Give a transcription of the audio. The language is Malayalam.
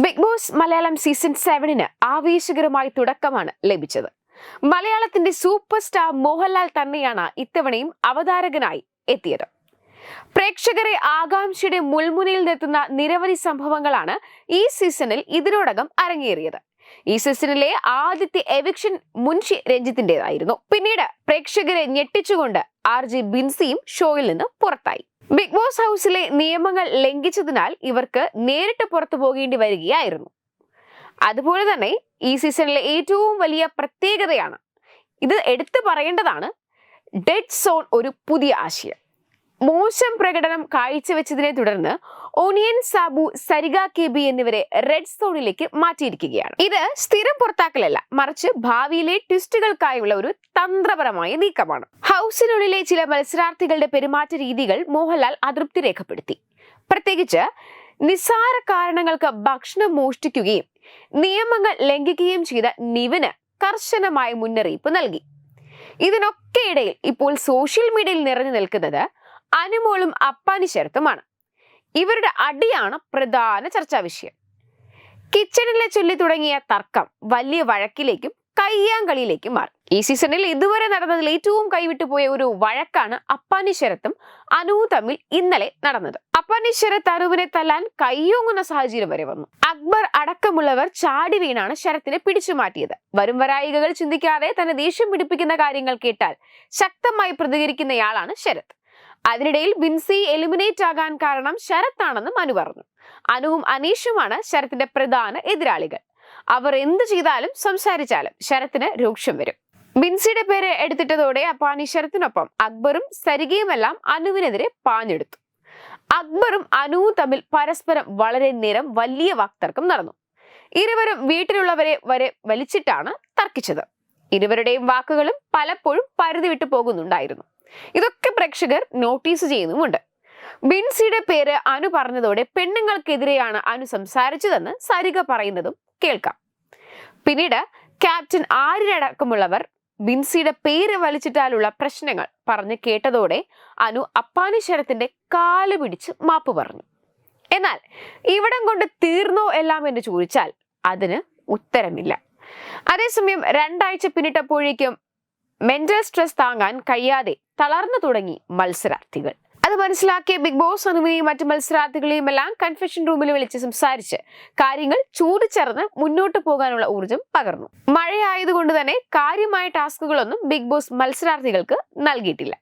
ബിഗ് ബോസ് മലയാളം സീസൺ 7 ആവേശകരമായ തുടക്കമാണ് ലഭിച്ചത്. മലയാളത്തിന്റെ സൂപ്പർ സ്റ്റാർ മോഹൻലാൽ തന്നെയാണ് ഇത്തവണയും അവതാരകനായി എത്തിയത്. പ്രേക്ഷകരെ ആകാംക്ഷയുടെ മുൾമുനയിൽ നിർത്തുന്ന നിരവധി സംഭവങ്ങളാണ് ഈ സീസണിൽ ഇതിനോടകം അരങ്ങേറിയത്. ഈ സീസണിലെ ആദ്യത്തെ എവിക്ഷൻ മുൻഷി രഞ്ജിത്തിന്റേതായിരുന്നു. പിന്നീട് പ്രേക്ഷകരെ ഞെട്ടിച്ചുകൊണ്ട് RJ ബിൻസിയും ഷോയിൽ നിന്ന് പുറത്തായി. ബിഗ് ബോസ് ഹൗസിലെ നിയമങ്ങൾ ലംഘിച്ചതിനാൽ ഇവർക്ക് നേരിട്ട് പുറത്തു പോകേണ്ടി വരികയായിരുന്നു. അതുപോലെ തന്നെ ഈ സീസണിലെ ഏറ്റവും വലിയ പ്രത്യേകതയാണ്, ഇത് എടുത്തു പറയേണ്ടതാണ്, ഡെഡ് സോൺ ഒരു പുതിയ ആശയം. മോശം പ്രകടനം കാഴ്ചവെച്ചതിനെ തുടർന്ന് ഓണിയൻ സാബു, സരിക KB എന്നിവരെ റെഡ് സോണിലേക്ക് മാറ്റിയിരിക്കുകയാണ്. ഇത് സ്ഥിരം പുറത്താക്കലല്ല, മറിച്ച് ഭാവിയിലെ ട്വിസ്റ്റുകൾക്കായുള്ള ഒരു തന്ത്രപരമായ നീക്കമാണ്. ഹൗസിനുള്ളിലെ ചില മത്സരാർത്ഥികളുടെ പെരുമാറ്റ രീതികൾ മോഹൻലാൽ അതൃപ്തി രേഖപ്പെടുത്തി. പ്രത്യേകിച്ച് നിസ്സാര കാരണങ്ങൾക്ക് ഭക്ഷണം മോഷ്ടിക്കുകയും നിയമങ്ങൾ ലംഘിക്കുകയും ചെയ്ത നിവിന് കർശനമായ മുന്നറിയിപ്പ് നൽകി. ഇതിനൊക്കെ ഇടയിൽ ഇപ്പോൾ സോഷ്യൽ മീഡിയയിൽ നിറഞ്ഞു നിൽക്കുന്നത് അനുമോളും അപ്പാനി ശരത്തുമാണ്. ഇവരുടെ അടിയാണ് പ്രധാന ചർച്ചാ വിഷയം. കിച്ചണിലെ ചൊല്ലി തുടങ്ങിയ തർക്കം വലിയ വഴക്കിലേക്കും കയ്യാങ്കളിയിലേക്കും മാറി. ഈ സീസണിൽ ഇതുവരെ നടന്നതിൽ ഏറ്റവും കൈവിട്ടുപോയ ഒരു വഴക്കാണ് അപ്പാനി ശരത്തും അനുവും തമ്മിൽ ഇന്നലെ നടന്നത്. അപ്പാനി ശരത്ത് അനുവിനെ തല്ലാൻ കയ്യോങ്ങുന്ന സാഹചര്യം വരെ വന്നു. അക്ബർ അടക്കമുള്ളവർ ചാടി വീണാണ് ശരത്തിനെ പിടിച്ചു മാറ്റിയത്. വരും വരായികകൾ ചിന്തിക്കാതെ തന്നെ ദേഷ്യം പിടിപ്പിക്കുന്ന കാര്യങ്ങൾ കേട്ടാൽ ശക്തമായി പ്രതികരിക്കുന്നയാളാണ് ശരത്. അതിനിടയിൽ ബിൻസി എലിമിനേറ്റ് ആകാൻ കാരണം ശരത്താണെന്ന് മനു പറഞ്ഞു. അനുവും അനീഷുമാണ് ശരത്തിന്റെ പ്രധാന എതിരാളികൾ. അവർ എന്ത് ചെയ്താലും സംസാരിച്ചാലും ശരത്തിന് രൂക്ഷം വരും. ബിൻസിയുടെ പേര് എടുത്തിട്ടതോടെ അപ്പാനി ശരത്തിനൊപ്പം അക്ബറും സരികയുമെല്ലാം അനുവിനെതിരെ പാഞ്ഞെടുത്തു. അക്ബറും അനുവും തമ്മിൽ പരസ്പരം വളരെ നേരം വലിയ വാക്തർക്കം നടന്നു. ഇരുവരും വീട്ടിലുള്ളവരെ വരെ വലിച്ചിട്ടാണ് തർക്കിച്ചത്. ഇരുവരുടെയും വാക്കുകളും പലപ്പോഴും പരിധി വിട്ടു പോകുന്നുണ്ടായിരുന്നു. ഇതൊക്കെ പ്രേക്ഷകർ നോട്ടീസ് ചെയ്യുന്നുമുണ്ട്. ബിൻസിയുടെ പേര് അനു പറഞ്ഞതോടെ പെണ്ണുങ്ങൾക്കെതിരെയാണ് അനു സംസാരിച്ചതെന്ന് സരിക പറയുന്നതും കേൾക്കാം. പിന്നീട് ക്യാപ്റ്റൻ ആര്യനടക്കമുള്ളവർ ബിൻസിയുടെ പേര് വലിച്ചിട്ടാലുള്ള പ്രശ്നങ്ങൾ പറഞ്ഞു കേട്ടതോടെ അനു അപ്പാനി ശരത്തിന്റെ കാല് പിടിച്ച് മാപ്പ് പറഞ്ഞു. എന്നാൽ ഇവിടം കൊണ്ട് തീർന്നോ എല്ലാം എന്ന് ചോദിച്ചാൽ അതിന് ഉത്തരമില്ല. അതേസമയം 2 ആഴ്ച പിന്നിട്ടപ്പോഴേക്കും മെന്റൽ സ്ട്രെസ് താങ്ങാൻ കഴിയാതെ തളർന്നു തുടങ്ങി മത്സരാർത്ഥികൾ. അത് മനസ്സിലാക്കിയ ബിഗ് ബോസ് അനുവിനെയും മറ്റു മത്സരാർത്ഥികളെയും എല്ലാം കൺഫെഷൻ റൂമിൽ വിളിച്ച് സംസാരിച്ച് കാര്യങ്ങൾ ചൂടിച്ചേർന്ന് മുന്നോട്ട് പോകാനുള്ള ഊർജം പകർന്നു. മഴയായതുകൊണ്ട് തന്നെ കാര്യമായ ടാസ്കുകളൊന്നും ബിഗ് ബോസ് മത്സരാർത്ഥികൾക്ക് നൽകിയിട്ടില്ല.